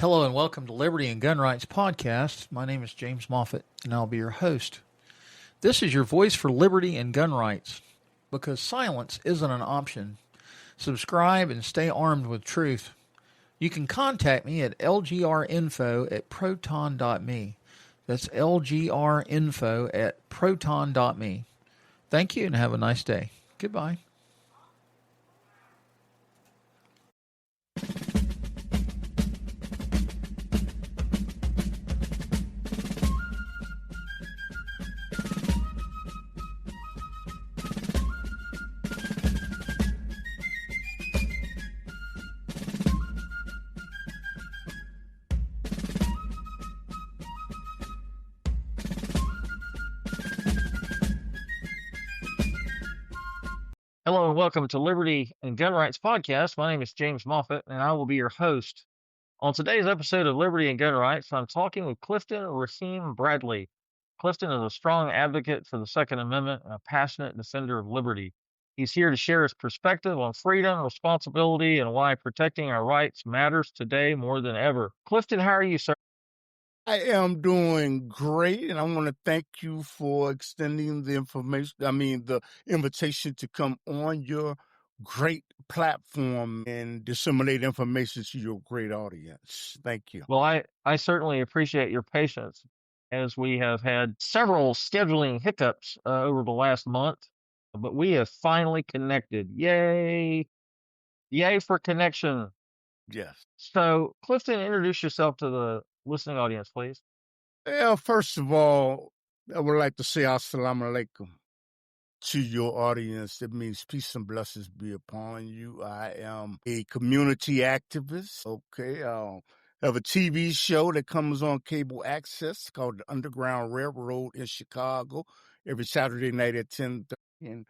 Hello and welcome to Liberty and Gun Rights Podcast. My name is James Moffitt and I'll be your host. This is your voice for liberty and gun rights because silence isn't an option. Subscribe and stay armed with truth. You can contact me at lgrinfo@proton.me. That's lgrinfo@proton.me. Thank you and have a nice day. Goodbye. Hello and welcome to Liberty and Gun Rights Podcast. My name is James Moffitt and I will be your host. On today's episode of Liberty and Gun Rights, I'm talking with Clifton Raheem Bradley. Clifton is a strong advocate for the Second Amendment and a passionate defender of liberty. He's here to share his perspective on freedom, responsibility, and why protecting our rights matters today more than ever. Clifton, how are you, sir? I am doing great, and I want to thank you for extending the invitation to come on your great platform and disseminate information to your great audience. Thank you. Well, I certainly appreciate your patience as we have had several scheduling hiccups over the last month, but we have finally connected. Yay! Yay for connection. Yes. So, Clifton, introduce yourself to the listening audience, please. Well, first of all, I would like to say assalamu alaikum to your audience. That means peace and blessings be upon you. I am a community activist. Okay. I have a TV show that comes on cable access called The Underground Railroad in Chicago every Saturday night at 10:30. And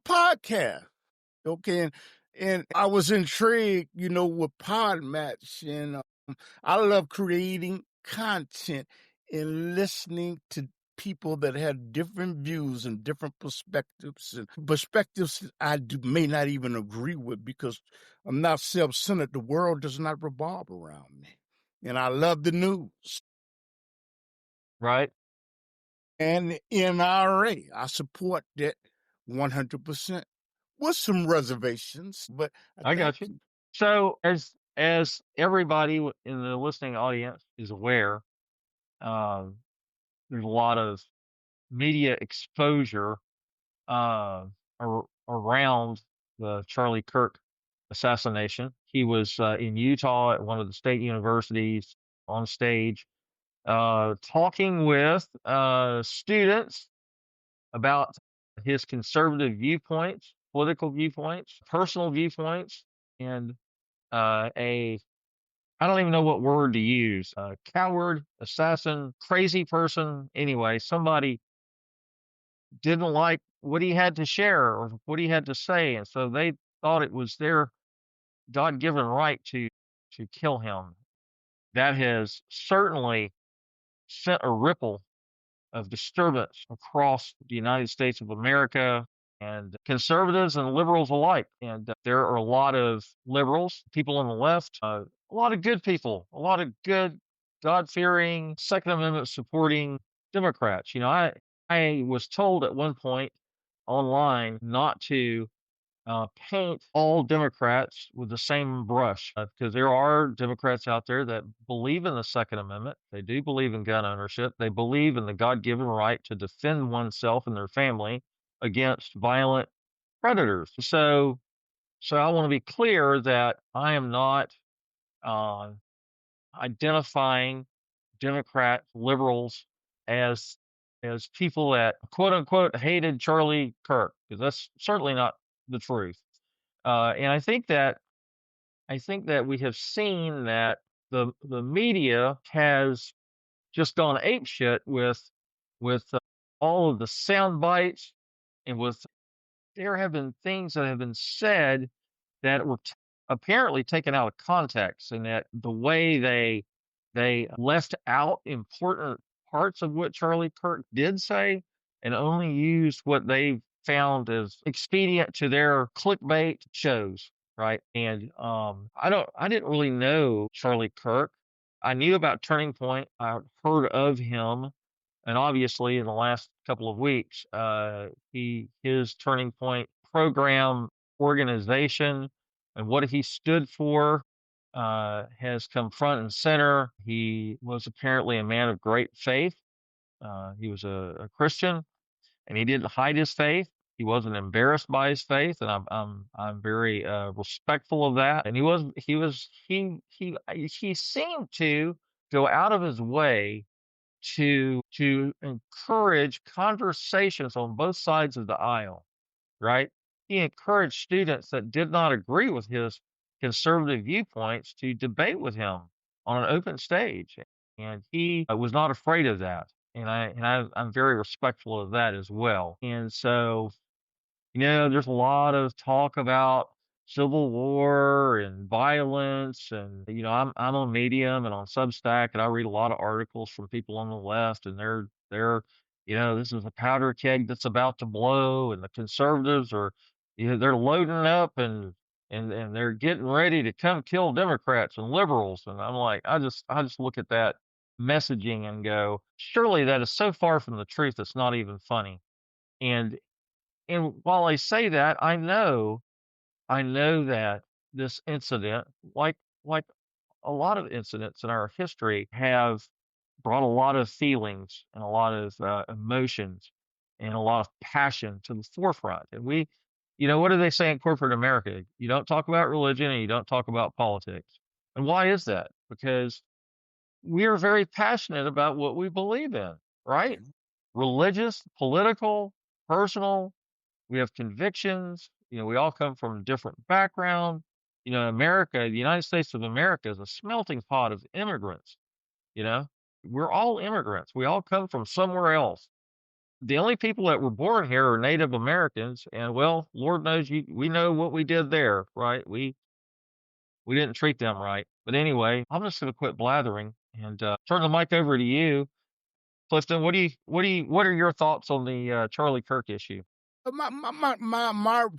podcast. Okay. And I was intrigued, with Podmatch, and I love creating content and listening to people that have different views and different perspectives I may not even agree with because I'm not self-centered. The world does not revolve around me. And I love the news. Right. And the NRA, I support that 100%. With some reservations, but I got you. So, as everybody in the listening audience is aware, there's a lot of media exposure around the Charlie Kirk assassination. He was in Utah at one of the state universities on stage talking with students about his conservative viewpoints, political viewpoints, personal viewpoints, and I don't even know what word to use, coward, assassin, crazy person. Anyway, somebody didn't like what he had to share or what he had to say. And so they thought it was their God-given right to kill him. That has certainly sent a ripple of disturbance across the United States of America and conservatives and liberals alike. And there are a lot of liberals, people on the left, a lot of good people, a lot of good God-fearing, Second Amendment supporting Democrats. I was told at one point online not to paint all Democrats with the same brush because there are Democrats out there that believe in the Second Amendment. They do believe in gun ownership. They believe in the God-given right to defend oneself and their family against violent predators. So I want to be clear that I am not identifying Democrat liberals as people that quote unquote hated Charlie Kirk, because that's certainly not the truth. And I think that we have seen that the media has just gone apeshit with all of the sound bites, and there have been things that have been said that were apparently taken out of context, and that the way they left out important parts of what Charlie Kirk did say and only used what they found as expedient to their clickbait shows, right? And I didn't really know Charlie Kirk. I knew about Turning Point. I heard of him, and obviously in the last couple of weeks, his Turning Point program, organization, and what he stood for has come front and center. He was apparently a man of great faith. He was a Christian, and he didn't hide his faith. He wasn't embarrassed by his faith, and I'm very respectful of that. And he seemed to go out of his way to encourage conversations on both sides of the aisle, right? He encouraged students that did not agree with his conservative viewpoints to debate with him on an open stage, and he was not afraid of that. I'm very respectful of that as well. And so, there's a lot of talk about civil war and violence, and I'm on Medium and on Substack, and I read a lot of articles from people on the left, and they're this is a powder keg that's about to blow, and the conservatives are, they're loading up and they're getting ready to come kill Democrats and liberals, and I'm like, I just look at that messaging and go, surely that is so far from the truth, it's not even funny. And and while I say that, I know that this incident, like a lot of incidents in our history, have brought a lot of feelings and a lot of emotions and a lot of passion to the forefront. And what do they say in corporate America? You don't talk about religion and you don't talk about politics. And why is that? Because we are very passionate about what we believe in, right? Mhm. Religious, political, personal. We have convictions. We all come from a different background. America, the United States of America is a smelting pot of immigrants. You know, we're all immigrants. We all come from somewhere else. The only people that were born here are Native Americans, and well, Lord knows we know what we did there, right? We didn't treat them right. But anyway, I'm just going to quit blathering and turn the mic over to you, Clifton. What are your thoughts on the Charlie Kirk issue?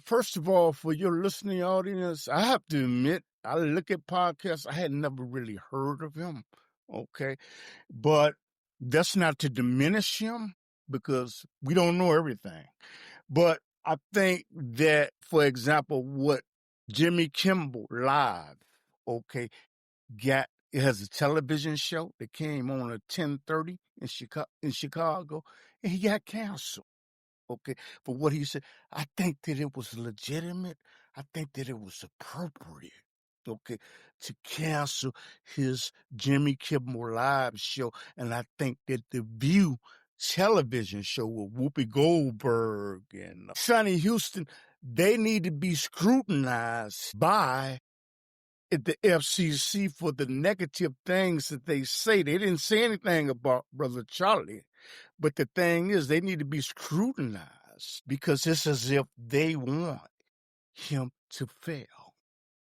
First of all, for your listening audience, I have to admit, I look at podcasts, I had never really heard of him. Okay. But that's not to diminish him because we don't know everything. But I think that, for example, what Jimmy Kimmel Live, okay, it has a television show that came on at 10:30 in Chicago, and he got canceled. Okay, for what he said. I think that it was legitimate. I think that it was appropriate, okay, to cancel his Jimmy Kimmel Live show. And I think that the View television show with Whoopi Goldberg and Sonny Houston, they need to be scrutinized by the FCC for the negative things that they say. They didn't say anything about Brother Charlie. But the thing is, they need to be scrutinized because it's as if they want him to fail.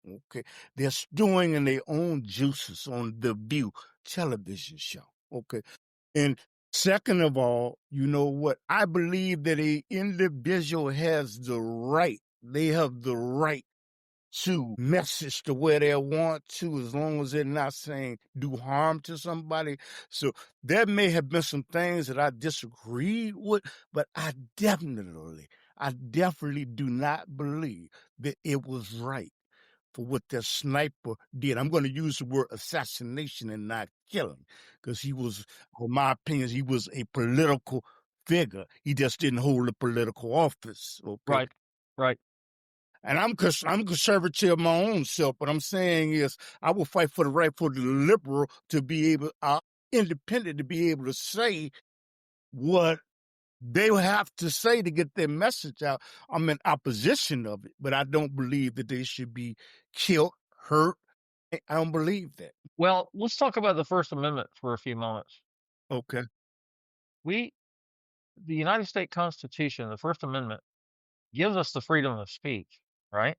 Okay. They're stewing in their own juices on the View television show. Okay. And second of all, you know what? I believe that a individual has the right, they have the right to message to where they want to, as long as they're not saying do harm to somebody. So there may have been some things that I disagreed with, but I definitely do not believe that it was right for what that sniper did. I'm going to use the word assassination and not killing, because he was, in my opinion, he was a political figure. He just didn't hold a political office. Okay. Right, right. And I'm conservative my own self. What I'm saying is I will fight for the right for the liberal to be able, independent, to be able to say what they will have to say to get their message out. I'm in opposition of it, but I don't believe that they should be killed, hurt. I don't believe that. Well, let's talk about the First Amendment for a few moments. Okay. We, the United States Constitution, the First Amendment, gives us the freedom of speech, right?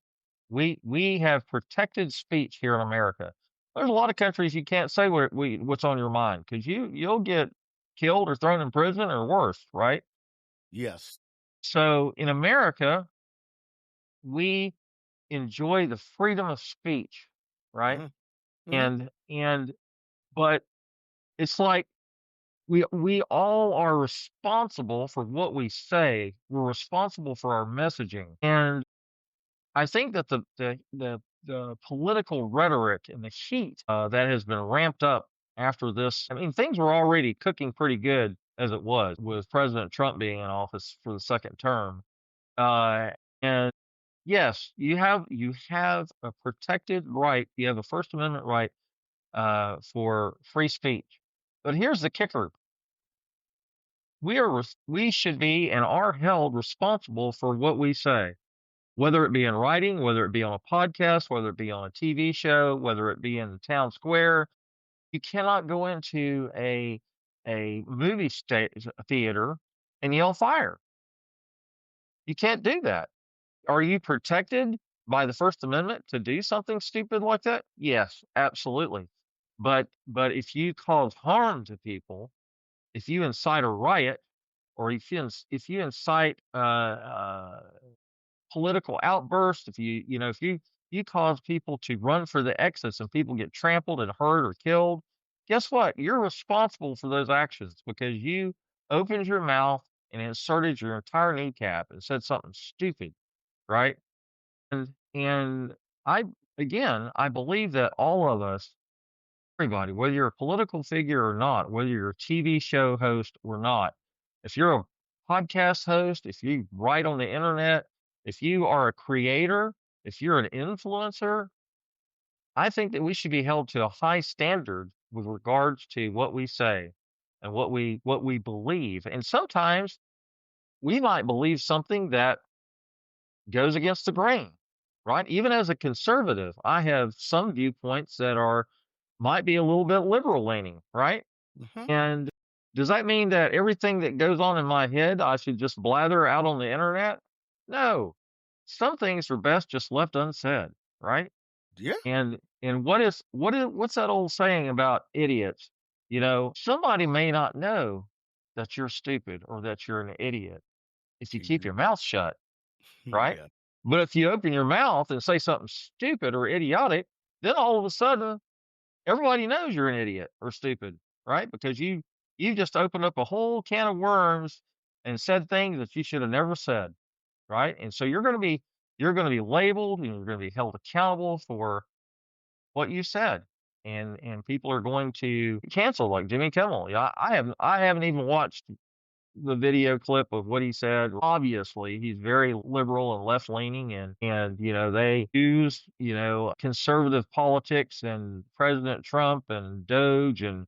We have protected speech here in America. There's a lot of countries you can't say what's on your mind because you'll get killed or thrown in prison or worse, right? Yes. So in America, we enjoy the freedom of speech, right? Hmm. Hmm. And But it's like we all are responsible for what we say. We're responsible for our messaging. And I think that the political rhetoric and the heat that has been ramped up after this. I mean, things were already cooking pretty good as it was with President Trump being in office for the second term. Uh, and yes, you have a protected right. You have a First Amendment right for free speech. But here's the kicker: we should be and are held responsible for what we say, whether it be in writing, whether it be on a podcast, whether it be on a TV show, whether it be in the town square. You cannot go into a theater and yell fire. You can't do that. Are you protected by the First Amendment to do something stupid like that? Yes, absolutely. But if you cause harm to people, if you incite a riot, or if you incite political outburst, if you cause people to run for the exits and people get trampled and hurt or killed, guess what? You're responsible for those actions because you opened your mouth and inserted your entire kneecap and said something stupid, right? And I I believe that all of us, everybody, whether you're a political figure or not, whether you're a TV show host or not, if you're a podcast host, if you write on the internet, if you are a creator, if you're an influencer, I think that we should be held to a high standard with regards to what we say and what we believe. And sometimes we might believe something that goes against the grain, right? Even as a conservative, I have some viewpoints that are might be a little bit liberal leaning, right? Mhm. And does that mean that everything that goes on in my head I should just blather out on the internet? No. Some things are best just left unsaid, right? Yeah. And what's that old saying about idiots? Somebody may not know that you're stupid or that you're an idiot if you keep your Exactly. mouth shut, right? Yeah. But if you open your mouth and say something stupid or idiotic, then all of a sudden everybody knows you're an idiot or stupid, right? Because you just opened up a whole can of worms and said things that you should have never said, right? And so you're going to be labeled and you're going to be held accountable for what you said. And people are going to cancel like Jimmy Kimmel. Yeah, I haven't even watched the video clip of what he said. Obviously, he's very liberal and left leaning, and they use conservative politics and President Trump and Doge and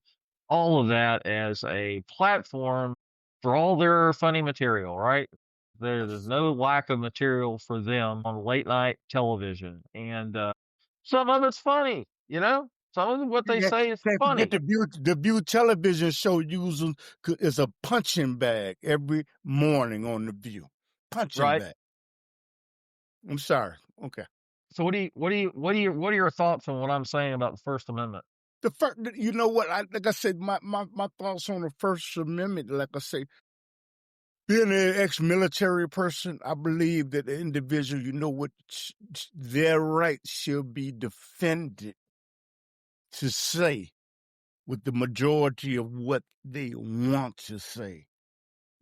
all of that as a platform for all their funny material, right? There's no lack of material for them on late night television, and some of it's funny, some of what they Yeah, say is can't forget funny, the View television show using is a punching bag every morning on the View. Punching right? bag. I'm sorry. Okay. So what are your thoughts on what I'm saying about the First Amendment? The first, you know what? Like I said, my thoughts on the First Amendment. Like I say, being an ex-military person, I believe that the individual, you know what, their rights should be defended to say with the majority of what they want to say,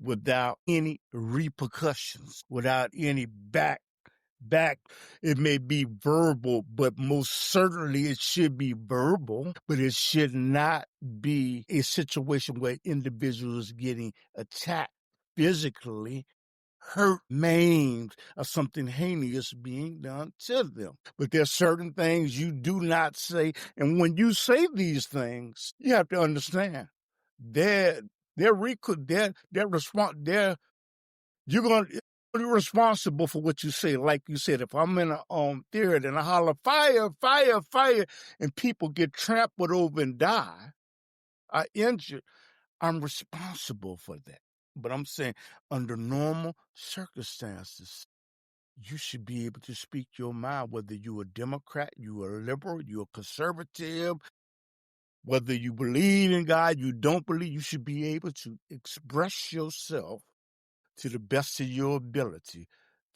without any repercussions, without any back. It may be verbal, but most certainly it should be verbal, but it should not be a situation where individuals getting attacked physically, hurt, maimed, or something heinous being done to them. But there's certain things you do not say. And when you say these things, you have to understand they're you're going to be responsible for what you say. Like you said, if I'm in a theater and I holler fire, fire, fire, and people get trampled over and die, are injured, I'm responsible for that. But I'm saying under normal circumstances, you should be able to speak your mind, whether you're a Democrat, you're a liberal, you're a conservative, whether you believe in God, you don't believe, you should be able to express yourself to the best of your ability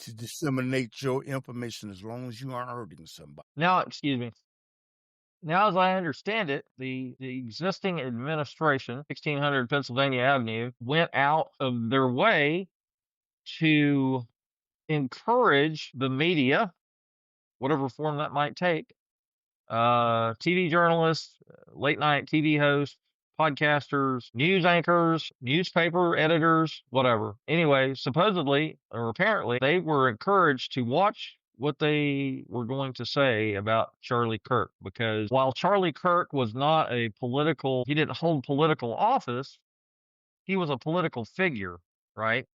to disseminate your information as long as you aren't hurting somebody. Now, excuse me. Now, as I understand it, the existing administration, 1600 Pennsylvania Avenue, went out of their way to encourage the media, whatever form that might take, TV journalists, late night TV hosts, podcasters, news anchors, newspaper editors, whatever. Anyway, supposedly or apparently, they were encouraged to watch what they were going to say about Charlie Kirk, because while Charlie Kirk was not he didn't hold political office, he was a political figure, right?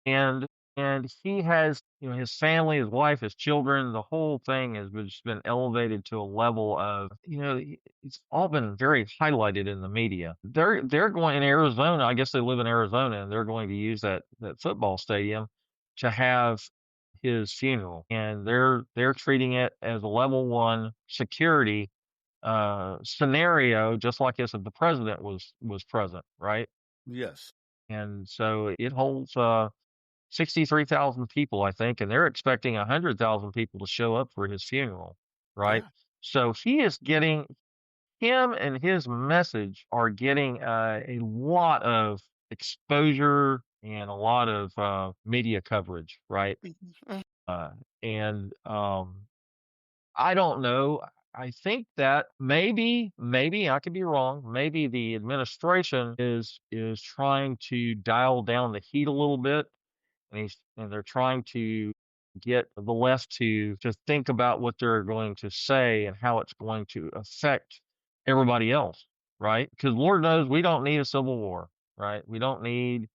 and and he has, his family, his wife, his children, the whole thing has just been elevated to a level of, it's all been very highlighted in the media. They're going in Arizona. I guess they live in Arizona, and they're going to use that football stadium to have his funeral, and they're treating it as a level one security scenario, just like as if the president was present, right? Yes. And so it holds 63,000 people, I think, and they're expecting 100,000 people to show up for his funeral, right? Yeah. So him and his message are getting a lot of exposure and a lot of media coverage, right? Mhm. Uh, and I don't know. I think that maybe I could be wrong. Maybe the administration is trying to dial down the heat a little bit, and they're trying to get the left to think about what they're going to say and how it's going to affect everybody else, right? Because Lord knows we don't need a civil war, right? We don't need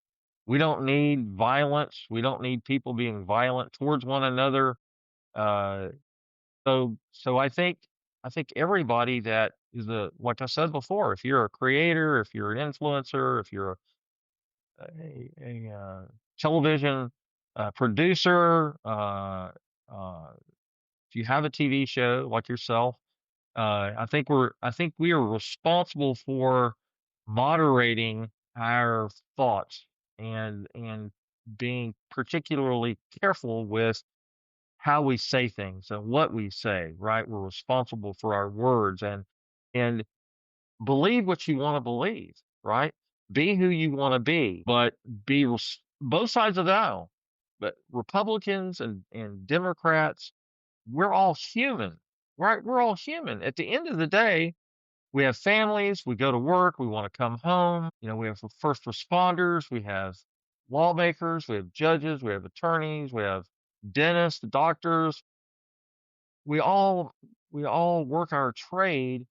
violence. We don't need people being violent towards one another. Uh, so I think everybody that is like I said before, if you're a creator, if you're an influencer, if you're a television producer, if you have a TV show like yourself, I think we are responsible for moderating our thoughts and being particularly careful with how we say things and what we say, right? We're responsible for our words, and believe what you want to believe, right? Be who you want to be, but both sides of the aisle. But Republicans and Democrats, we're all human, right? We're all human. At the end of the day, we have families, we go to work, we want to come home. We have first responders, we have lawmakers, we have judges, we have attorneys, we have dentists, doctors. We all work our trade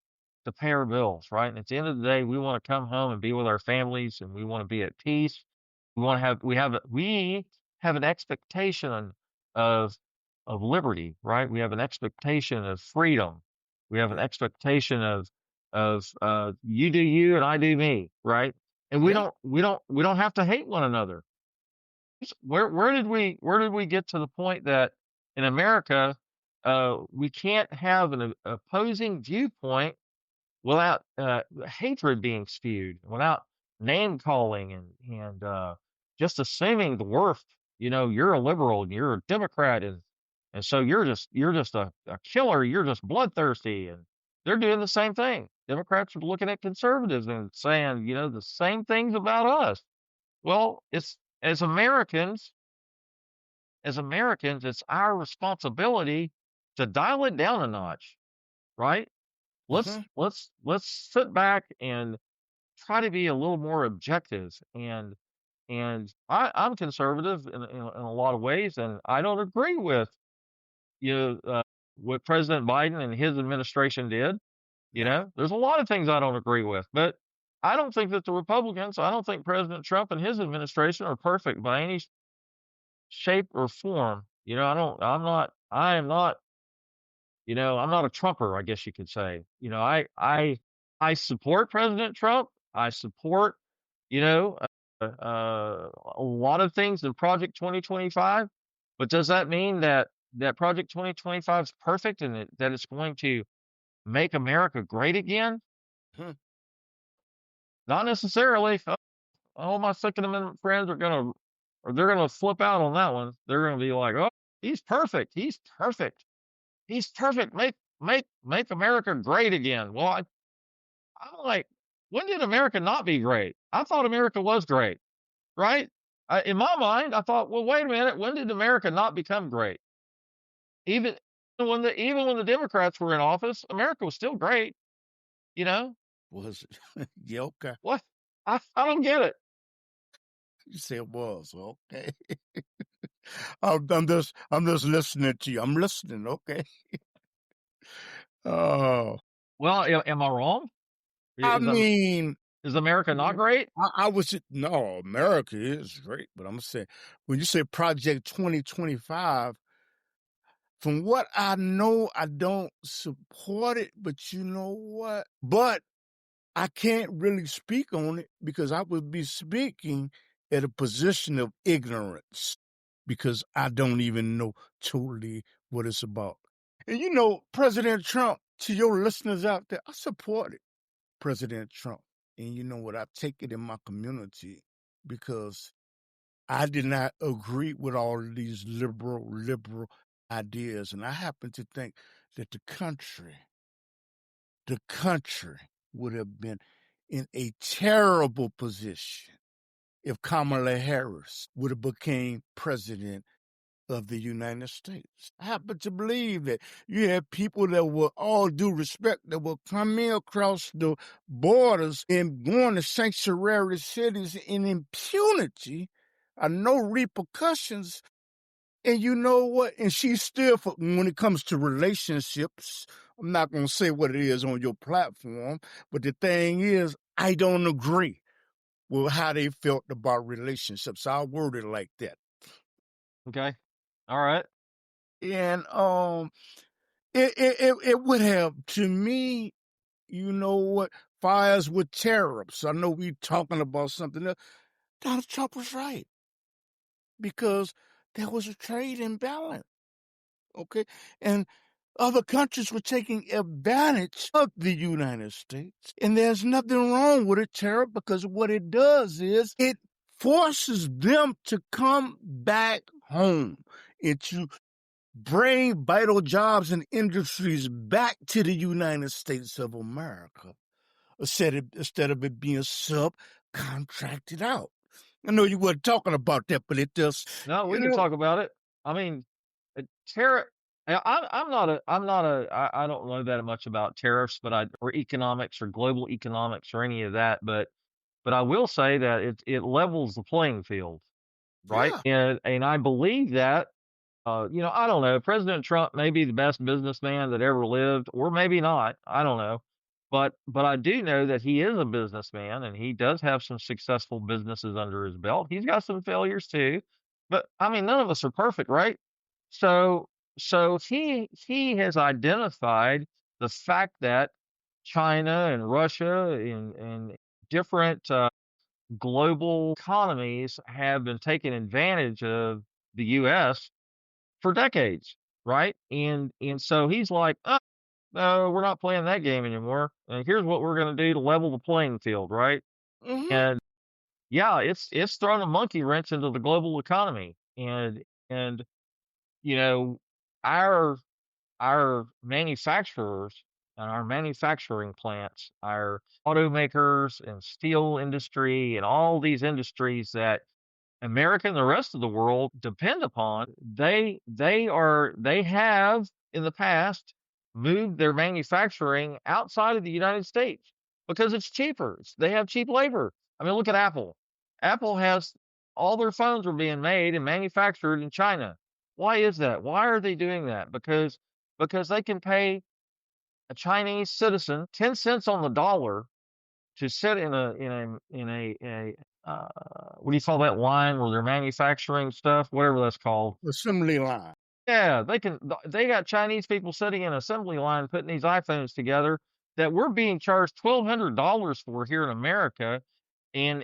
to pay our bills, right? And at the end of the day, we want to come home and be with our families, and we want to be at peace. We have an expectation of of liberty, right? We have an expectation of freedom. We have an Yeah. expectation of you do you and I do me, right? And we Yeah. don't we don't we don't have to hate one another. Where did we get to the point that in America we can't have an opposing viewpoint without hatred being spewed, without name calling and just assuming the worst. You're a liberal and you're a Democrat, and so you're just a killer. You're just bloodthirsty, and they're doing the same thing. Democrats are looking at conservatives and saying, the same things about us. Well, it's as Americans, it's our responsibility to dial it down a notch, right? Let's Hmm. let's let's sit back and try to be a little more objective. And I'm conservative in a lot of ways, and I don't agree with you know what President Biden and his administration did. Yeah. There's a lot of things I don't agree with, but I don't think President Trump and his administration are perfect by any shape or form. I'm not a Trumper, I guess you could say. I support President Trump. I support, you know, a lot of things in Project 2025. But does that mean that Project 2025 is perfect and that it's going to make America great again? Hmm. Not necessarily. All my Second Amendment friends they're gonna flip out on that one. They're gonna be like, "Oh, he's perfect. He's perfect. He's perfect. make America great again. Well, I'm like, when did America not be great? I thought America was great, right? In my mind, I thought, well, wait a minute, when did America not become great? Even even when the Democrats were in office, America was still great. You know Was it? Yeah, okay. what? I don't get it. You say it was, okay. I'm just listening to you. I'm listening, okay. Oh, Well, am I wrong? I Is mean, is America not great? I was no, America is great, but I'm saying when you say Project 2025, from what I know, I don't support it, but you know what? But I can't really speak on it because I would be speaking at a position of ignorance because I don't even know totally what it's about. And you know, President Trump, to your listeners out there, I supported President Trump. And you know what? I take it in my community because I did not agree with all of these liberal ideas. And I happen to think that the country would have been in a terrible position if Kamala Harris would have became president of the United States. I happen to believe that you have people that will, all due respect, that will come in across the borders and go into sanctuary cities in impunity, no repercussions. And you know what? And she's still, when it comes to relationships, I'm not going to say what it is on your platform, but the thing is, I don't agree with how they felt about relationships. I'll word it like that. Okay, all right. And it would have, to me, you know what, fires with tariffs. I know we talking about something else. Donald Trump was right because there was a trade imbalance. Okay, and other countries were taking advantage of the United States, and there's nothing wrong with a tariff because what it does is it forces them to come back home and to bring vital jobs and industries back to the United States of America instead of it being subcontracted out. I know you weren't talking about that, but it just, No, we you can know, talk about it. I mean, tariff. I don't know that much about tariffs, or economics or global economics or any of that. But I will say that it levels the playing field, right? yeah. And I believe that. I don't know. President Trump may be the best businessman that ever lived, or maybe not. I don't know. But I do know that he is a businessman and he does have some successful businesses under his belt. He's got some failures too. But I mean, none of us are perfect, right? So so he has identified the fact that China and Russia and different global economies have been taking advantage of the US for decades, right? And so he's like, "Oh, no, we're not playing that game anymore. And here's what we're going to do to level the playing field," right? Hmm. And yeah, it's thrown a monkey wrench into the global economy. And you know, our our manufacturers and our manufacturing plants, our automakers and steel industry and all these industries that America and the rest of the world depend upon, they have in the past moved their manufacturing outside of the United States because it's cheaper. They have cheap labor. I mean, look at Apple. Apple has all their phones are being made and manufactured in China. Why is that? Why are they doing that? Because they can pay a Chinese citizen 10 cents on the dollar to sit in a what do you call that line where they're manufacturing stuff, whatever that's called. Assembly line. Yeah, they got Chinese people sitting in an assembly line putting these iPhones together that we're being charged $1,200 for here in America, and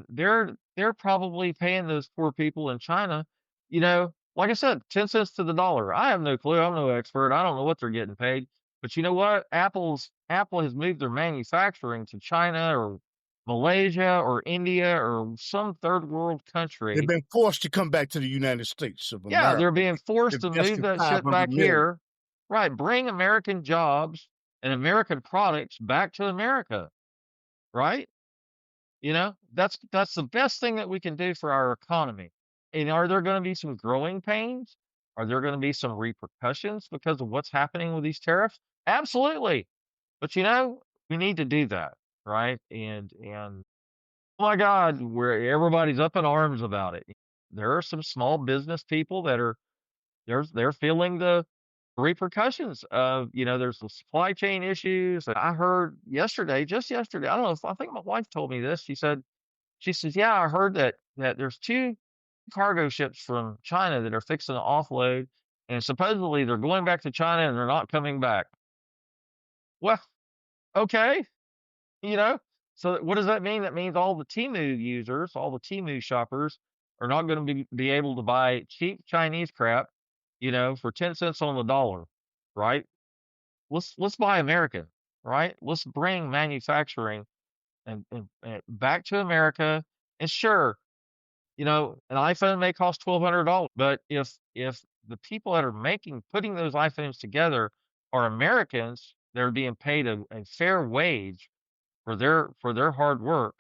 they're probably paying those poor people in China, like I said, 10 cents to the dollar. I have no clue. I'm no expert. I don't know what they're getting paid. But you know what? Apple has moved their manufacturing to China or Malaysia or India or some third world They've country. been forced to come back to the United States of Yeah, America. they're being They forced to move invested that shit 500 back million. here. right, bring American jobs and American products back to America, right? That's the best thing that we can do for our economy. And are there going to be some growing pains? Are there going to be some repercussions because of what's happening with these tariffs? Absolutely. But we need to do that, right? And oh my God, where everybody's up in arms about it. There are some small business people that are they're feeling the repercussions of, there's the supply chain issues. I heard yesterday, just yesterday, I don't know if I think my wife told me this. She says, "Yeah, I heard that there's 2 cargo ships from China that are fixing to offload, and supposedly they're going back to China and they're not coming back." Well, okay, you know? So what does that mean? That means all the Temu users, all the Temu shoppers are not gonna be able to buy cheap Chinese crap, for 10 cents on the dollar, right? Let's buy American, right? Let's bring manufacturing and back to America. And sure, an iPhone may cost $1,200, but if the people that are putting those iPhones together are Americans, they're being paid a fair wage for their hard work,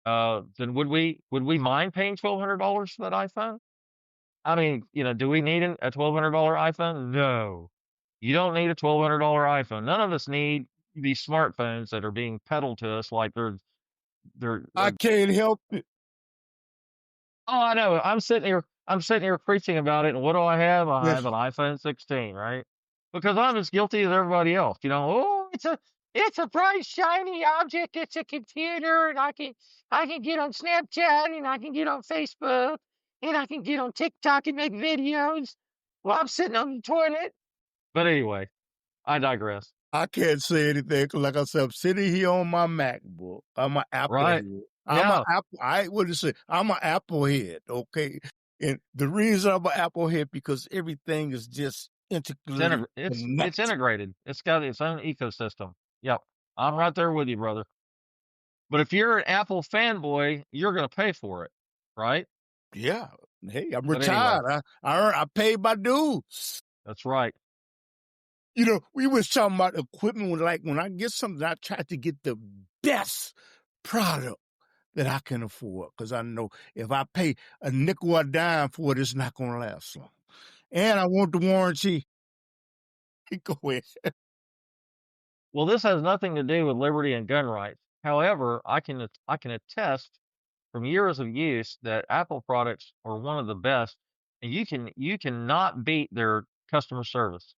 then would we mind paying $1,200 for that iPhone? I mean, do we need a $1,200 iPhone? No, you don't need a $1,200 iPhone. None of us need these smartphones that are being peddled to us like they're I can't help it. Oh, I know. I'm sitting here preaching about it, and what do I have? I have Yes, an iPhone 16, right? Because I'm as guilty as everybody else. Oh, it's a bright shiny object. It's a computer, and I can get on Snapchat, and I can get on Facebook, and I can get on TikTok and make videos. Well, I'm sitting on the toilet. But anyway, I digress. I can't say anything 'cause like I said, I'm sitting here on my MacBook. I'm an Apple Right? head. I'm a Yeah. Apple. What do you say? I'm an Apple head. Okay, and the reason I'm an Apple head because everything is just It's integrally integra it's connected. integrated. It's got its own ecosystem. Yep. I'm right there with you, brother. But if you're an Apple fanboy, you're gonna pay for it, right? Yeah. Hey, I'm But anyway, retired. I paid my dues. that's right. We was talking about equipment. Like when I get something, I try to get the best product that I can afford because I know if I pay a nickel or a dime for it, it's not going to last long. And I want the warranty. Go ahead. Well, this has nothing to do with liberty and gun rights. However, I can attest from years of use that Apple products are one of the best, and you cannot beat their customer service.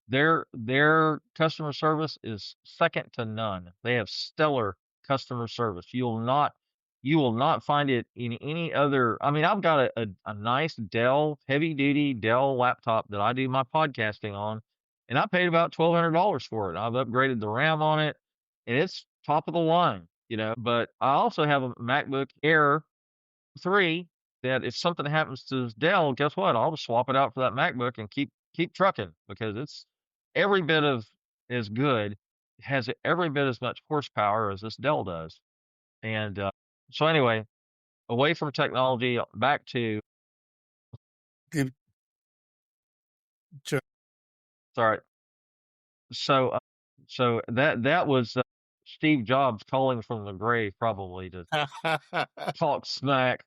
Their customer service is second to none. They have stellar customer service. You will not find it in any other. I mean, I've got a nice Dell, heavy duty Dell laptop that I do my podcasting on, and I paid about $1,200 for it. I've upgraded the RAM on it, and it's top of the line, But I also have a MacBook Air 3 that if something happens to this Dell, guess what? I'll just swap it out for that MacBook and keep trucking because it's every bit of as good, has every bit as much horsepower as this Dell does. And so anyway, away from technology, back to Give to- sorry. So so that was Steve Jobs calling from the grave, probably to talk smack.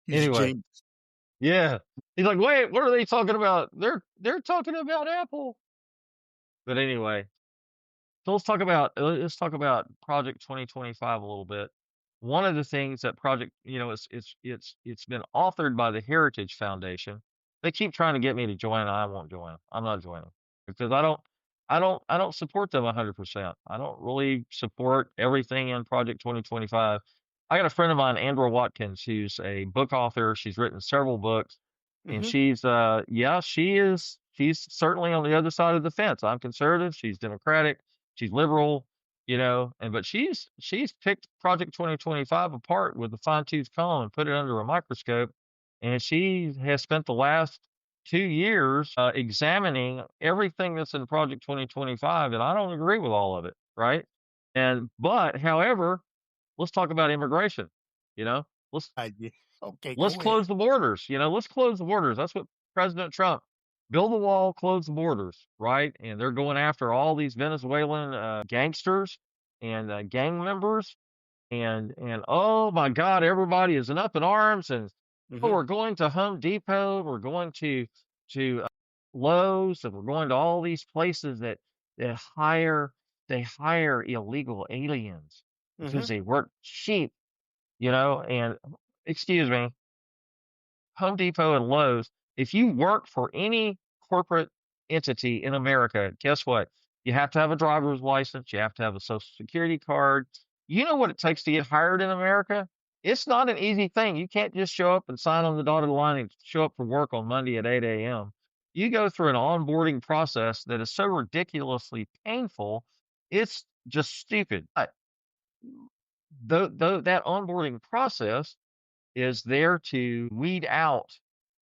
He's Anyway, James. yeah, he's like, wait, what are they talking about? They're talking about Apple. But anyway, so let's talk about Project 2025 a little bit. One of the things that project, it's been authored by the Heritage Foundation. They keep trying to get me to join, and I won't join. I'm not joining because I don't support them 100%. I don't really support everything in Project 2025. I got a friend of mine, Andrew Watkins, who's a book author. She's written several books, and Hmm. yeah, she's certainly on the other side of the fence. I'm conservative, she's Democratic, she's liberal, but she's picked Project 2025 apart with a fine-tooth comb and put it under a microscope, and she has spent the last 2 years examining everything that's in Project 2025, and I don't agree with all of it, right? However, let's talk about immigration. You know, let's Yeah. Okay, let's go ahead. close the borders. Let's close the borders. That's what President Trump. build the wall, close the borders, right? And they're going after all these Venezuelan gangsters and gang members, and oh my God, everybody is up in arms, and oh, Mm-hmm. we're going to Home Depot, we're going to Lowe's, and we're going to all these places that hire illegal aliens Mm-hmm. because they work cheap, and excuse me, Home Depot and Lowe's, if you work for any corporate entity in America, guess what? You have to have a driver's license, you have to have a social security card. You know what it takes to get hired in America? It's not an easy thing. You can't just show up and sign on the dotted line and show up for work on Monday at 8 a.m. You go through an onboarding process that is so ridiculously painful, it's just stupid. But that onboarding process is there to weed out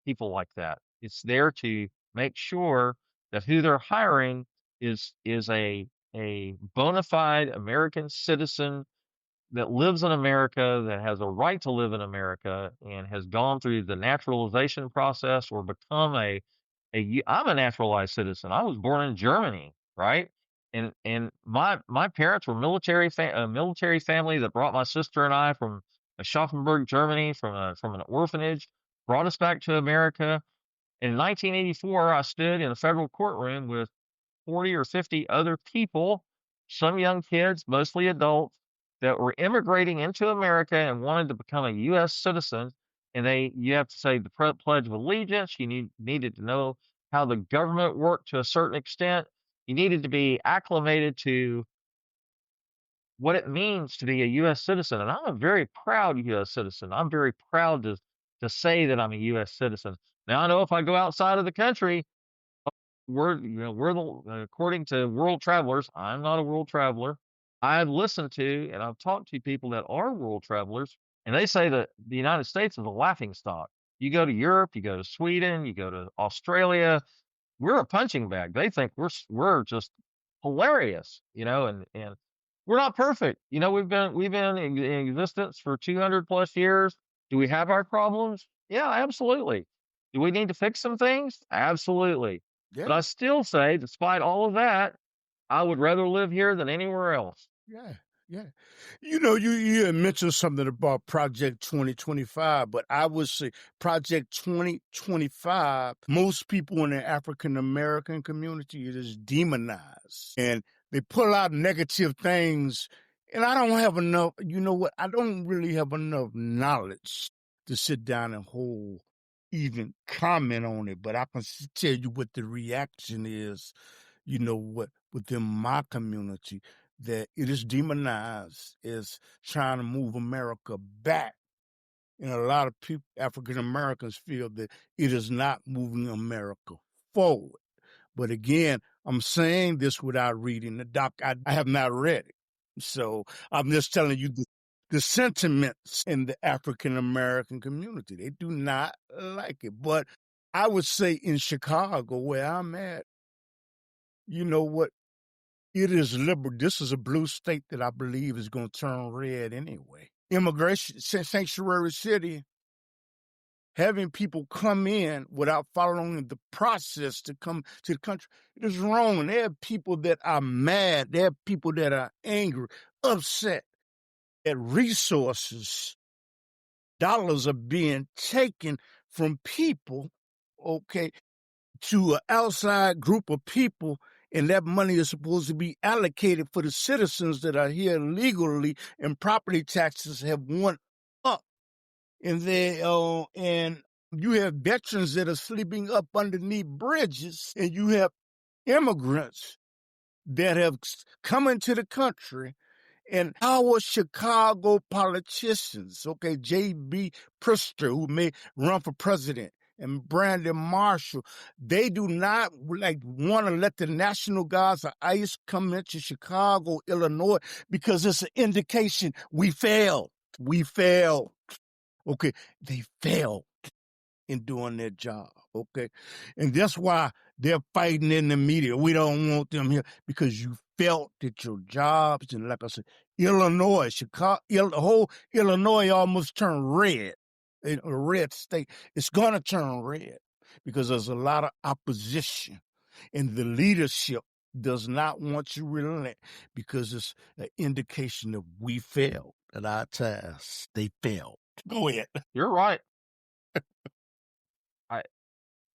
people like that. It's there to make sure that who they're hiring is a bona fide American citizen that lives in America, that has a right to live in America, and has gone through the naturalization process or become I'm a naturalized citizen. I was born in Germany, right? And my parents were a military family that brought my sister and I from Schaffenburg, Germany, from an orphanage, brought us back to America. In 1984, I stood in a federal courtroom with 40 or 50 other people, some young kids, mostly adults, that were immigrating into America and wanted to become a U.S. citizen. And you have to say the Pledge of Allegiance. You needed to know how the government worked to a certain extent. You needed to be acclimated to what it means to be a U.S. citizen. And I'm a very proud U.S. citizen. I'm very proud to say that I'm a U.S. citizen. Now, I know if I go outside of the country, according to world travelers, I'm not a world traveler. I've listened to and I've talked to people that are world travelers, and they say that the United States is a laughing stock. You go to Europe, you go to Sweden, you go to Australia, we're a punching bag. They think we're just hilarious, and we're not perfect. We've been in existence for 200 plus years. Do we have our problems? Yeah, absolutely. Do we need to fix some things? Absolutely. But I Yeah. still say, despite all of that, I would rather live here than anywhere else. Yeah. Yeah. You had mentioned something about Project 2025, but I would say Project 2025, most people in the African American community, it is demonized. And they pull out negative things. And I don't have enough, you know what? I don't really have enough knowledge to sit down and hold even comment on it, but I can tell you what the reaction is, within my community, that it is demonized as trying to move America back. And a lot of people, African Americans, feel that it is not moving America forward. But again, I'm saying this without reading the doc. I have not read it. So I'm just telling you the sentiments in the African American community. They do not like it. But I would say in Chicago, where I'm at, you know what? It is liberal. This is a blue state that I believe is going to turn red anyway. Immigration, sanctuary city, having people come in without following the process to come to the country, it is wrong. And there are people that are mad. There are people that are angry, upset at resources. Dollars are being taken from people, okay, to an outside group of people, and that money is supposed to be allocated for the citizens that are here legally, and property taxes have went up. And you have veterans that are sleeping up underneath bridges, and you have immigrants that have come into the country, and our Chicago politicians, okay, J.B. Prister, who may run for president, and Brandon Marshall, they do not want to let the National Guards or ICE come into Chicago, Illinois, because it's an indication we failed. We failed. Okay, they failed in doing their job, okay? And that's why they're fighting in the media. We don't want them here because you felt that your jobs, and like I said, Illinois, Chicago, the whole Illinois almost turned red, a red state. It's going to turn red. because there's a lot of opposition, and the leadership does not want you to relent because it's an indication that we failed at our task. They failed. Go ahead. You're right. I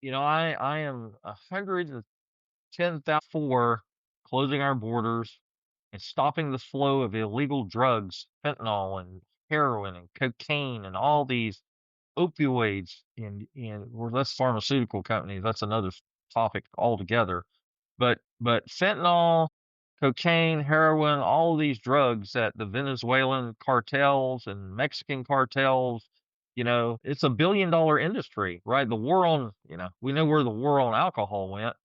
I am 110,000 for closing our borders and stopping the flow of illegal drugs, fentanyl and heroin and cocaine and all these opioids and well, that's pharmaceutical companies. That's another topic altogether. But fentanyl, cocaine, heroin, all of these drugs that the Venezuelan cartels and Mexican cartels, it's a $1 billion industry, right? The war on, we know where the war on alcohol went.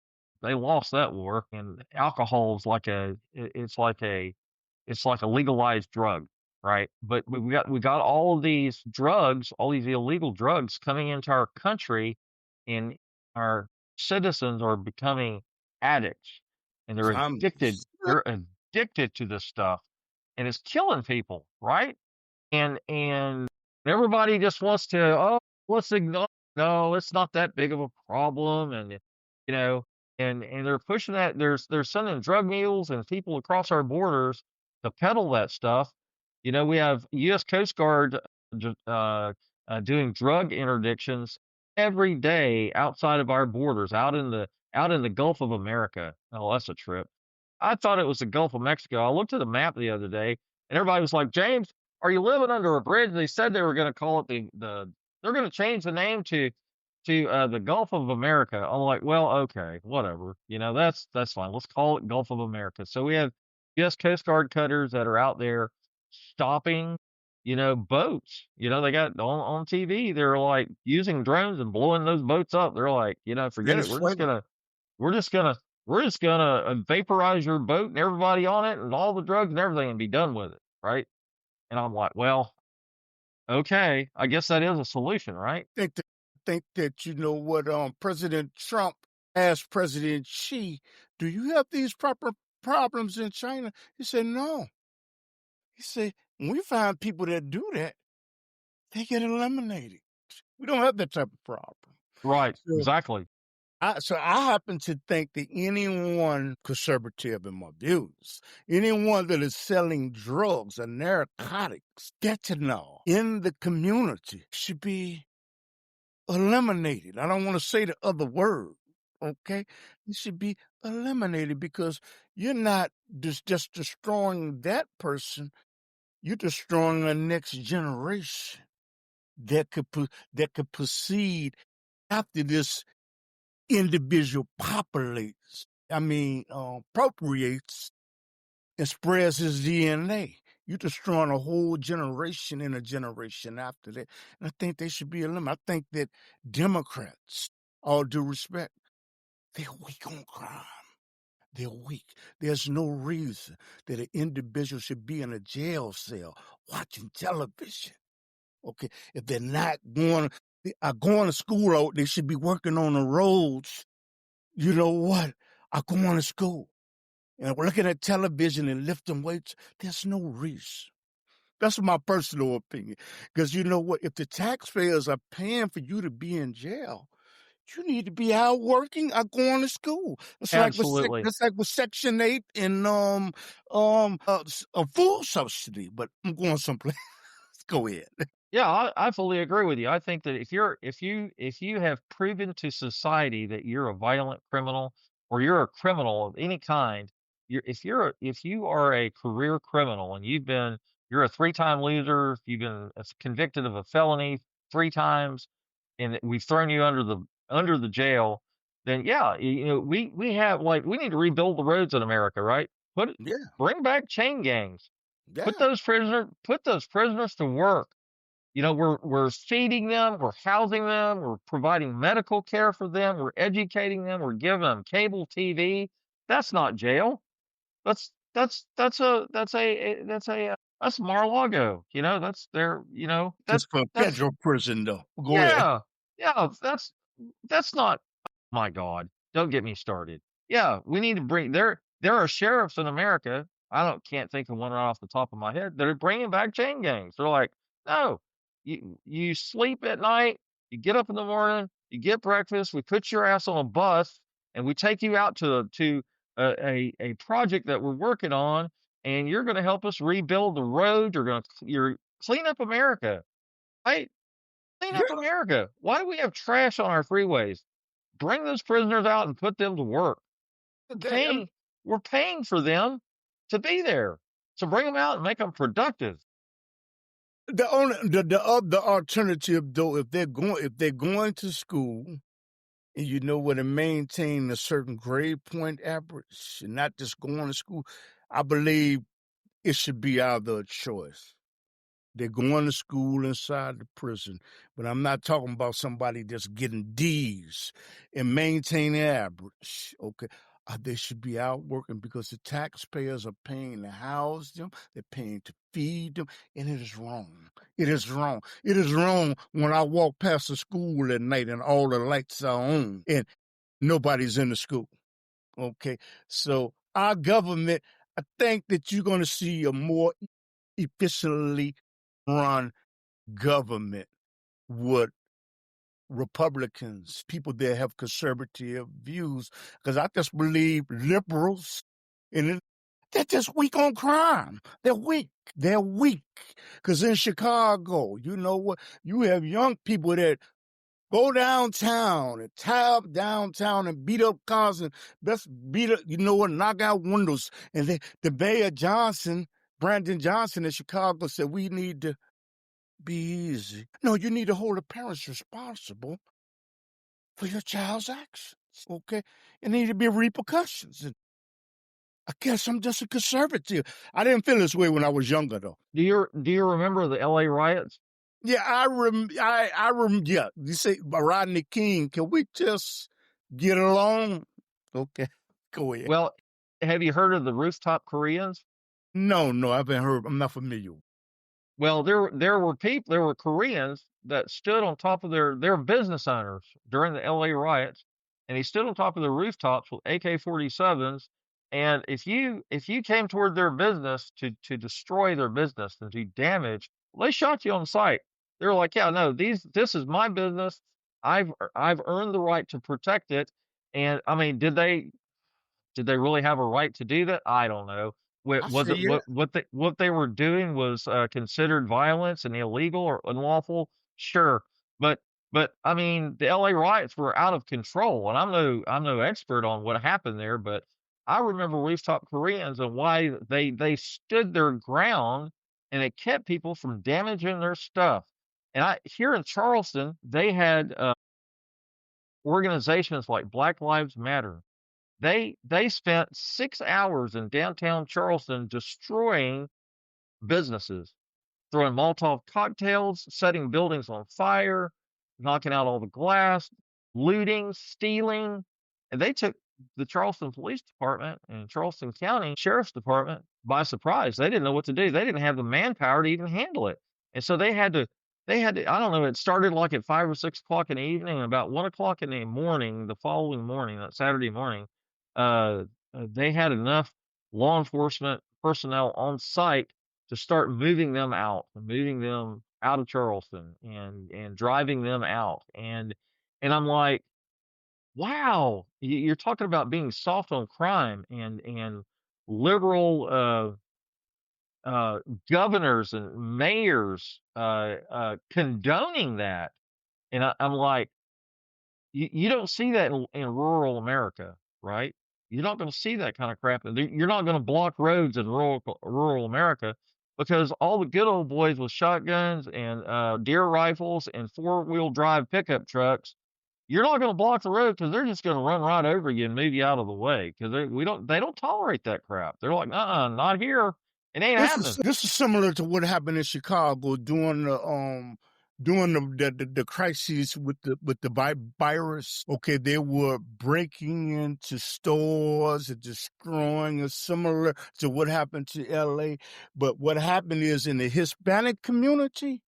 They lost that war, and alcohol is it's like a legalized drug, right? But we got all of these drugs, all these illegal drugs coming into our country, and our citizens are becoming addicts, and they're I'm addicted. They're addicted to this stuff, and it's killing people, right? And everybody just wants to, oh, let's ignore. No, it's not that big of a problem, and you know, and they're pushing that. They're sending drug mules and people across our borders to peddle that stuff. We have U.S. Coast Guard doing drug interdictions every day outside of our borders, out in the Gulf of America. Oh, that's a trip. I thought it was the Gulf of Mexico. I looked at the map the other day, and everybody was like, "James, are you living under a bridge?" They said they were going to call it they're going to change the name to the Gulf of America. I'm like, well, okay, whatever. That's fine. Let's call it Gulf of America. So we have U.S. Coast Guard cutters that are out there stopping, boats. They got on TV. They're like using drones and blowing those boats up. They're like, forget it. Venezuela. We're just gonna we're just gonna vaporize your boat and everybody on it and all the drugs and everything and be done with it, right? And I'm like, well, okay, I guess that is a solution, right? Think that you know what President Trump asked President Xi, do you have these proper problems in China? He said no. He said, when we find people that do that, they get eliminated. We don't have that type of problem. Right, So exactly. I happen to think that anyone conservative in my views, anyone that is selling drugs and narcotics, fentanyl in the community should be eliminated. I don't want to say the other word. Okay, it should be eliminated because you're not just destroying that person. You're destroying the next generation that could proceed after this individual populates. Procreates and spreads his DNA. You're destroying a whole generation and a generation after that. And I think they should be eliminated. I think that Democrats, all due respect, they're weak on crime. They're weak. There's no reason that an individual should be in a jail cell watching television. Okay, if they're not going to school out, they should be working on the roads. You know what? Are going to school and we're looking at television and lifting weights. There's no reason. That's my personal opinion. Because you know what? If the taxpayers are paying for you to be in jail, you need to be out working or going to school. Absolutely. It's like with Section 8 and a food subsidy. But I'm going someplace. Go ahead. Yeah, I fully agree with you. I think that if you have proven to society that you're a violent criminal or you're a criminal of any kind, if you are a career criminal and you're a three-time loser, if you've been convicted of a felony three times, and we've thrown you under the jail, then yeah, we need to rebuild the roads in America, right? Yeah, Bring back chain gangs. yeah. Put those prisoners to work. We're feeding them, we're housing them, we're providing medical care for them, we're educating them, we're giving them cable TV. That's not jail. That's Mar-a-Lago. That's their. Just for That's federal prison, though. Go ahead. yeah, yeah. That's not. My God, don't get me started. Yeah, we need to bring. There are sheriffs in America. Can't think of one right off the top of my head that are bringing back chain gangs. They're like, no, you sleep at night. You get up in the morning, you get breakfast, we put your ass on a bus, and we take you out to a project that we're working on, and you're going to help us rebuild the road. You're clean up America, right? Clean Yeah, up America. Why do we have trash on our freeways? Bring those prisoners out and put them to work. We're they, paying we're paying for them to be there. So bring them out and make them productive. the other alternative though, if they're going to school, and you know what, to maintain a certain grade point average and not just going to school, I believe it should be either a choice. They're going to school inside the prison, but I'm not talking about somebody just getting D's and maintaining average. Okay. They should be out working because the taxpayers are paying to house them, they're paying to feed them, and it is wrong. It is wrong. It is wrong when I walk past the school at night and all the lights are on and nobody's in the school. Okay. So our government, I think that you're going to see a more efficiently run government with Republicans, people that have conservative views, because I just believe liberals, and they're just weak on crime. They're weak. They're weak. Because in Chicago, you know what? You have young people that go downtown and tie up downtown and beat up cars and best beat up, you know what, knock out windows. And the mayor Johnson, Brandon Johnson in Chicago said, we need to be easy. No, you need to hold the parents responsible for your child's actions, okay? There need to be repercussions. And I guess I'm just a conservative. I didn't feel this way when I was younger, though. Do you remember the LA riots? Yeah, yeah. You say Rodney King, can we just get along? Okay, go ahead. Well, have you heard of the rooftop Koreans? No, I haven't heard. I'm not familiar. Well, there were Koreans that stood on top of their business owners during the LA riots, and he stood on top of the rooftops with AK-47s. And if you came toward their business to destroy their business and to damage, well, they shot you on sight. They were like, yeah, no, this is my business. I've earned the right to protect it. And I mean, did they really have a right to do that? I don't know. I Was say it yeah. what they were doing was considered violence and illegal or unlawful? Sure, but I mean the LA riots were out of control, and I'm no expert on what happened there, but I remember rooftop Koreans and why they stood their ground and it kept people from damaging their stuff. And I here in Charleston, they had organizations like Black Lives Matter. They spent 6 hours in downtown Charleston destroying businesses, throwing Molotov cocktails, setting buildings on fire, knocking out all the glass, looting, stealing, and they took the Charleston Police Department and Charleston County Sheriff's Department by surprise. They didn't know what to do. They didn't have the manpower to even handle it. And so they had to, I don't know, it started like at 5 or 6 o'clock in the evening, and about 1 o'clock in the morning, the following morning, that Saturday morning, uh, they had enough law enforcement personnel on site to start moving them out of Charleston and driving them out. And I'm like, wow, you're talking about being soft on crime and liberal uh, governors and mayors condoning that. And I'm like, you don't see that in rural America, right? You're not going to see that kind of crap. You're not going to block roads in rural America because all the good old boys with shotguns and deer rifles and four-wheel drive pickup trucks, you're not going to block the road because they're just going to run right over you and move you out of the way because they don't tolerate that crap. They're like, not here. It ain't happening. This is similar to what happened in Chicago during the crises with the virus. Okay, they were breaking into stores and destroying, similar to what happened to L.A. But what happened is in the Hispanic community,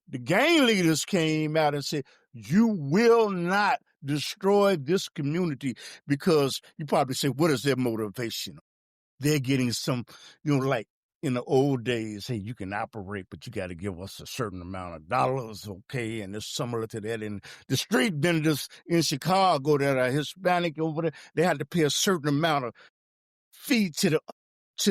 the gang leaders came out and said, "You will not destroy this community," because you probably say, "What is their motivation?" They're getting some, like in the old days, hey, you can operate, but you got to give us a certain amount of dollars, okay? And it's similar to that in the street vendors in Chicago that are Hispanic over there. They had to pay a certain amount of fee to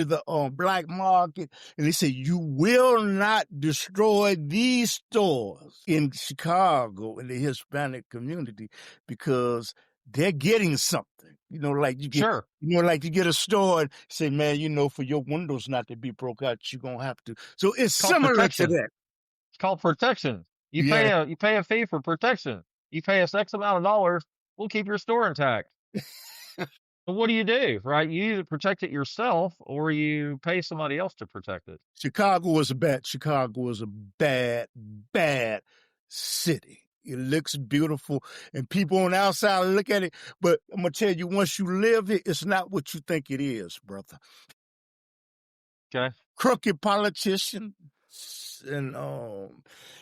the black market, and they say you will not destroy these stores in Chicago in the Hispanic community because they're getting something. Like you get, Sure. like you get a store and say, man, for your windows not to be broke out, you're gonna have to. So it's It's called similar to protection. that. It's called protection. You Yeah. pay a fee for protection. You pay us X amount of dollars, we'll keep your store intact. But what do, right? You either protect it yourself or you pay somebody else to protect it. Chicago was a bad, bad city. It looks beautiful, and people on the outside look at it. But I'm gonna tell you, once you live it, it's not what you think it is, brother. Okay. Crooked politicians, and Well,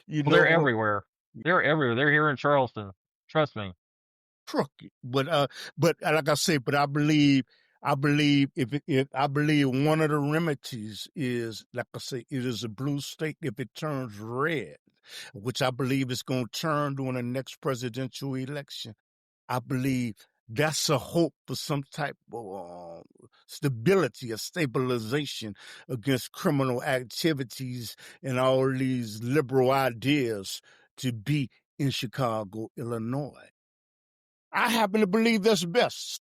they're everywhere. They're everywhere. They're here in Charleston. Trust me. crooked. But like I say, I believe if I believe one of the remedies is, like I say, it is a blue state if it turns red, which I believe is going to turn during the next presidential election. I believe that's a hope for some type of stability, a stabilization against criminal activities and all these liberal ideas to be in Chicago, Illinois. I happen to believe that's best.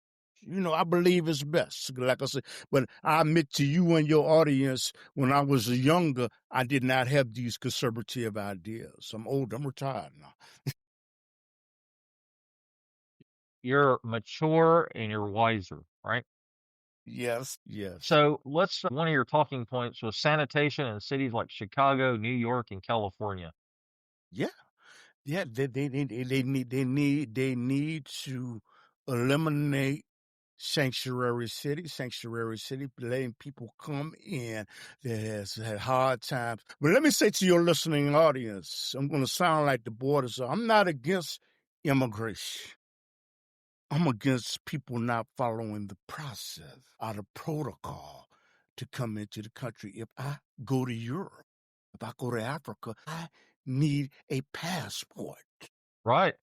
I believe it's best, like I said. But I admit to you and your audience, when I was younger, I did not have these conservative ideas. I'm old. I'm retired now. You're mature and you're wiser, right? Yes, yes. So one of your talking points was sanitation in cities like Chicago, New York, and California. Yeah. Yeah, they need to eliminate sanctuary city, letting people come in that has had hard times. But let me say to your listening audience, I'm going to sound like the borders are. I'm not against immigration. I'm against people not following the process or the protocol to come into the country. If I go to Europe, if I go to Africa, I need a passport. Right.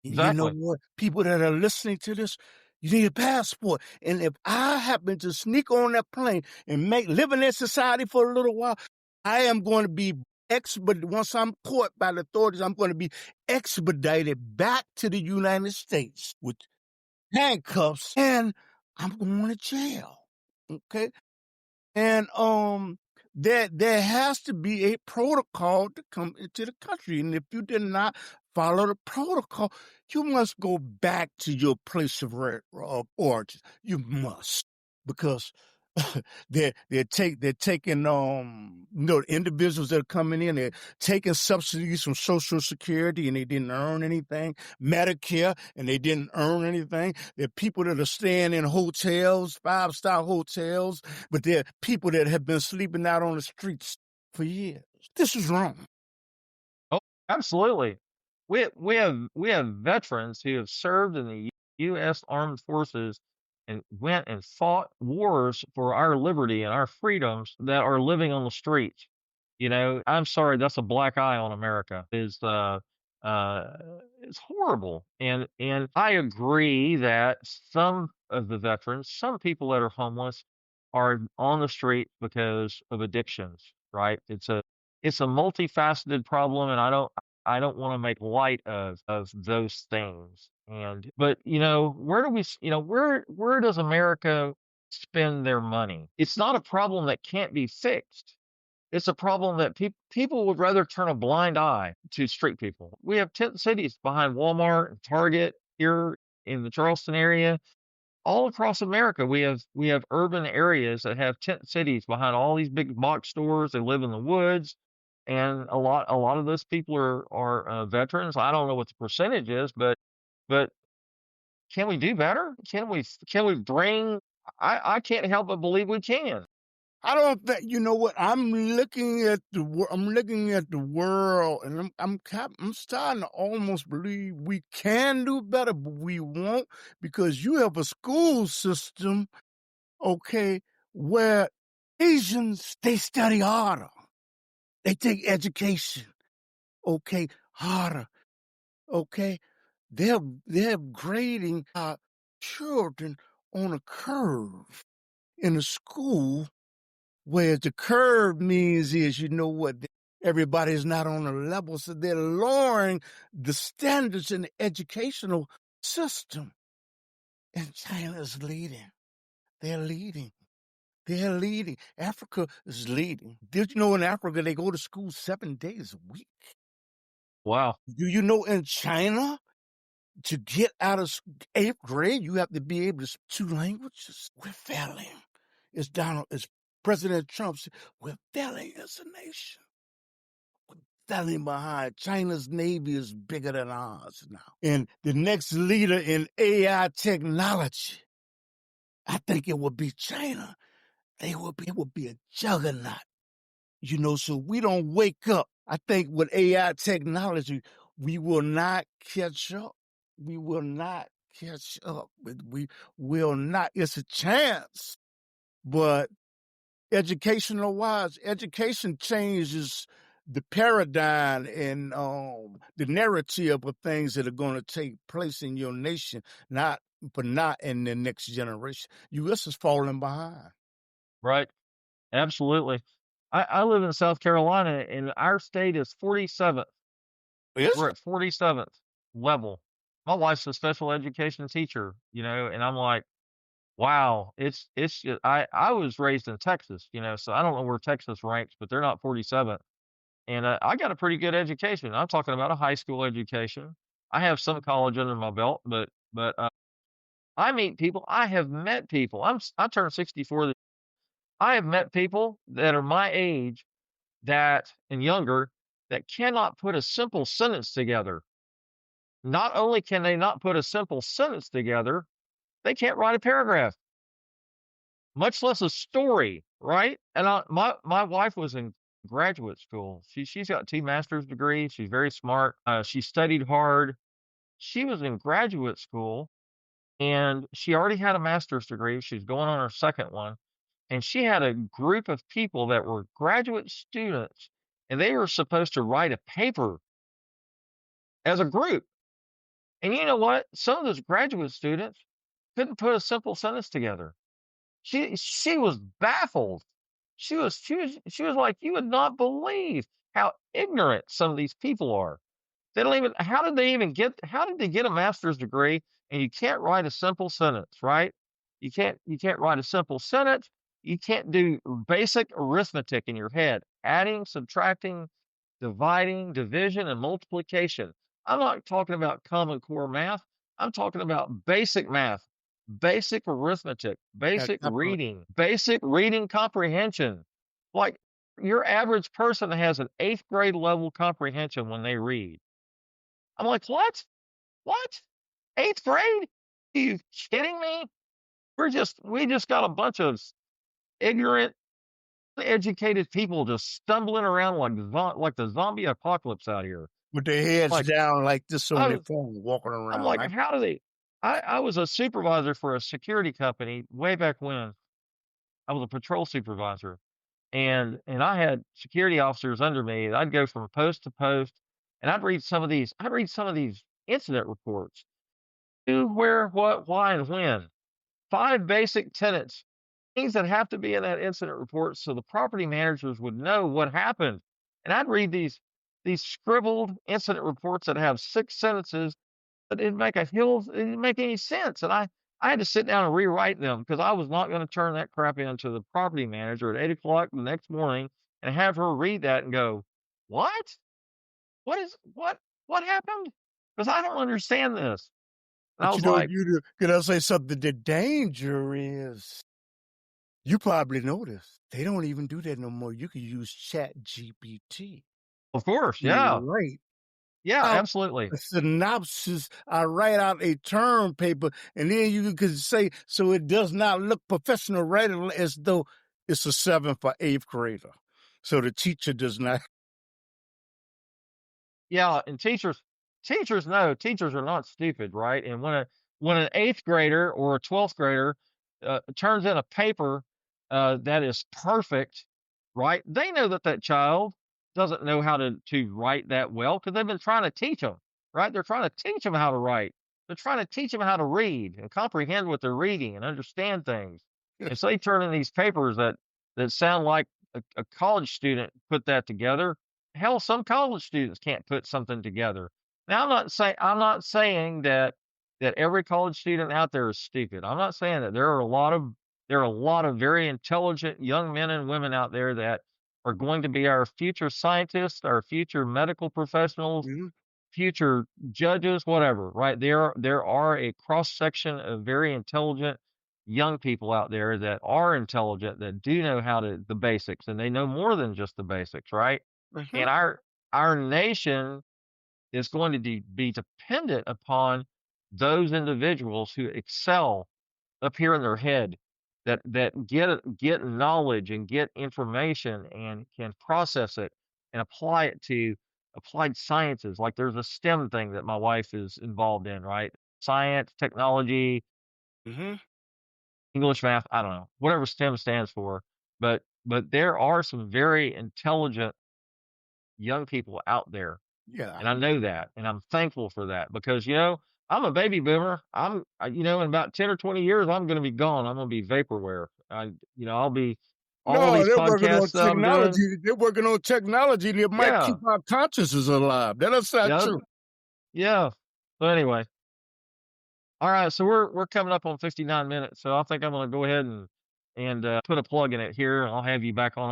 You know Exactly. what? People that are listening to this, you need a passport. And if I happen to sneak on that plane and live in that society for a little while, I am going to be once I'm caught by the authorities, I'm going to be expedited back to the United States with handcuffs, and I'm going to jail. Okay. And there has to be a protocol to come into the country. And if you did not follow the protocol, you must go back to your place of origin. You must, because they're taking individuals that are coming in, they're taking subsidies from Social Security and they didn't earn anything, Medicare and they didn't earn anything. There are people that are staying in hotels, 5-star hotels, but there are people that have been sleeping out on the streets for years. This is wrong. Oh, absolutely. We have veterans who have served in the U.S. Armed Forces and went and fought wars for our liberty and our freedoms that are living on the streets. I'm sorry, that's a black eye on America. Uh, it's horrible. And I agree that some of the veterans, some people that are homeless, are on the street because of addictions. Right? It's a multifaceted problem, and I don't want to make light of those things. But where does America spend their money? It's not a problem that can't be fixed. It's a problem that people would rather turn a blind eye to street people. We have tent cities behind Walmart and Target here in the Charleston area. All across America, we have urban areas that have tent cities behind all these big box stores. They live in the woods, and a lot of those people are veterans. I don't know what the percentage is, but can we do better? Can we bring? I can't help but believe we can. I don't think, you know what? I'm looking at the world, and I'm starting to almost believe we can do better, but we won't, because you have a school system, okay, where Asians, they study harder. They take education, okay, harder, okay? They're grading our children on a curve in a school where the curve means is, you know what, everybody's not on a level, so they're lowering the standards in the educational system. And China's leading. They're leading. They're leading. Africa is leading. Did you know in Africa they go to school 7 days a week? Wow. Do you know in China, to get out of 8th grade, you have to be able to speak 2 languages? We're failing. It's President Trump said, we're failing as a nation. We're failing behind. China's Navy is bigger than ours now. And the next leader in AI technology, I think it will be China. It will be a juggernaut. You know, so we don't wake up. I think with AI technology, we will not catch up. We will not catch up. We will not. It's a chance, but educational wise, education changes the paradigm and the narrative of things that are going to take place in your nation, not in the next generation. U.S. is falling behind. Right. Absolutely. I live in South Carolina, and our state is 47th. Is We're it? at 47th level. My wife's a special education teacher, and I'm like, wow, it's just, I was raised in Texas, so I don't know where Texas ranks, but they're not 47th. And I got a pretty good education. I'm talking about a high school education. I have some college under my belt, but I meet people. I have met people. I turned 64. I have met people that are my age that and younger that cannot put a simple sentence together. Not only can they not put a simple sentence together, they can't write a paragraph, much less a story, right? And my wife was in graduate school. She's got 2 master's degrees. She's very smart. She studied hard. She was in graduate school and she already had a master's degree. She's going on her second one. And she had a group of people that were graduate students and they were supposed to write a paper as a group. And you know what? Some of those graduate students couldn't put a simple sentence together. She was baffled. She was like, you would not believe how ignorant some of these people are. They don't even how did they get a master's degree and you can't write a simple sentence, right? You can't write a simple sentence. You can't do basic arithmetic in your head, adding, subtracting, dividing, division, and multiplication. I'm not talking about Common Core math. I'm talking about basic math, basic arithmetic, basic reading comprehension. Like your average person has an 8th grade level comprehension when they read. I'm like, what? What? 8th grade? Are you kidding me? We just got a bunch of ignorant, uneducated people just stumbling around like the zombie apocalypse out here. With their heads Like down like this on I their was, phone, walking I'm around. like, how do they? I was a supervisor for a security company way back when. I was a patrol supervisor, and I had security officers under me. And I'd go from post to post, and I'd read some of these incident reports: who, where, what, why, and when. 5 basic tenets, things that have to be in that incident report so the property managers would know what happened. And I'd read these scribbled incident reports that have 6 sentences that it didn't make any sense. And I had to sit down and rewrite them because I was not going to turn that crap into the property manager at 8 o'clock the next morning and have her read that and go, what? What happened? Because I don't understand this. And I But you was know, like, can I say something? The danger is, you probably know this. They don't even do that no more. You can use Chat GPT of course, yeah. and write Yeah, out absolutely. a synopsis. I write out a term paper, and then you can say, so it does not look professional, right? As though it's a 7th or 8th grader. So the teacher does not. Yeah, and teachers know teachers are not stupid, right? And when an 8th grader or a 12th grader turns in a paper that is perfect, right? They know that that child doesn't know how to write that well because they've been trying to teach them, right? They're trying to teach them how to write. They're trying to teach them how to read and comprehend what they're reading and understand things. And so they turn in these papers that sound like a college student put that together. Hell, some college students can't put something together. Now, I'm not saying that every college student out there is stupid. I'm not saying that there are a lot of very intelligent young men and women out there that are going to be our future scientists, our future medical professionals, Mhm. future judges, whatever, right? There are a cross section of very intelligent young people out there that are intelligent, that do know how to the basics, and they know more than just the basics, right? Mhm. And our nation is going to be dependent upon those individuals who excel up here in their head, that get knowledge and get information and can process it and apply it to applied sciences. Like there's a STEM thing that my wife is involved in, right? Science, technology, Mhm. English, math, I don't know, whatever STEM stands for. But there are some very intelligent young people out there, Yeah. and I know that, and I'm thankful for that because, I'm a baby boomer. In about 10 or 20 years, I'm gonna be gone. I'm gonna be vaporware. I'll be all No, these they're working on podcasts that I'm doing. technology. They're working on technology that might keep Yeah. our consciousness alive. That's not Yeah. true. Yeah. So anyway, all right, so we're coming up on 59 minutes, so I think I'm gonna go ahead and put a plug in it here, and I'll have you back on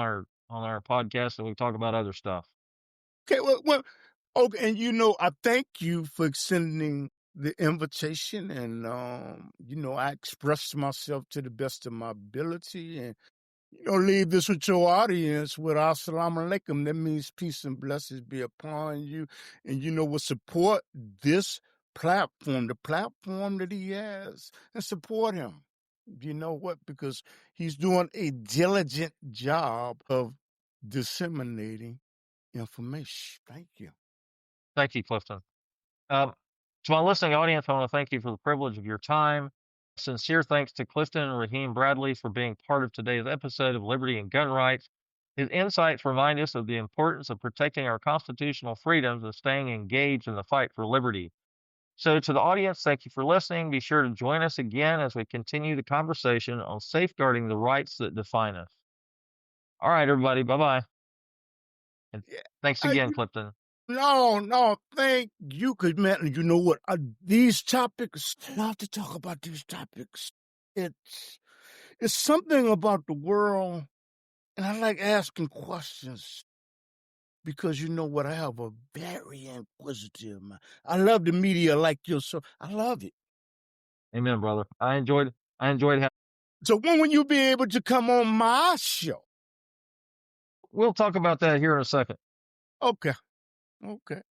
our podcast, and we talk about other stuff. Okay, well, okay, and I thank you for extending the invitation, and I expressed myself to the best of my ability, and leave this with your audience with assalamu alaikum. That means peace and blessings be upon you, and will support this platform, the platform that he has, and support him. You know what? Because he's doing a diligent job of disseminating information. Thank you. Thank you, Clifton. Um, to my listening audience, I want to thank you for the privilege of your time. Sincere thanks to Clifton Raheem Bradley for being part of today's episode of Liberty and Gun Rights. His insights remind us of the importance of protecting our constitutional freedoms and staying engaged in the fight for liberty. So, to the audience, thank you for listening. Be sure to join us again as we continue the conversation on safeguarding the rights that define us. All right, everybody. Bye bye. And Yeah. thanks again, Clifton. No, no, thank you, because, man, you know what? These topics, I love to talk about these topics. It's something about the world, and I like asking questions because you know what? I have a very inquisitive mind. I love the media like yourself. I love it. Amen, brother. I enjoyed having. So when will you be able to come on my show? We'll talk about that here in a second. Okay, okay.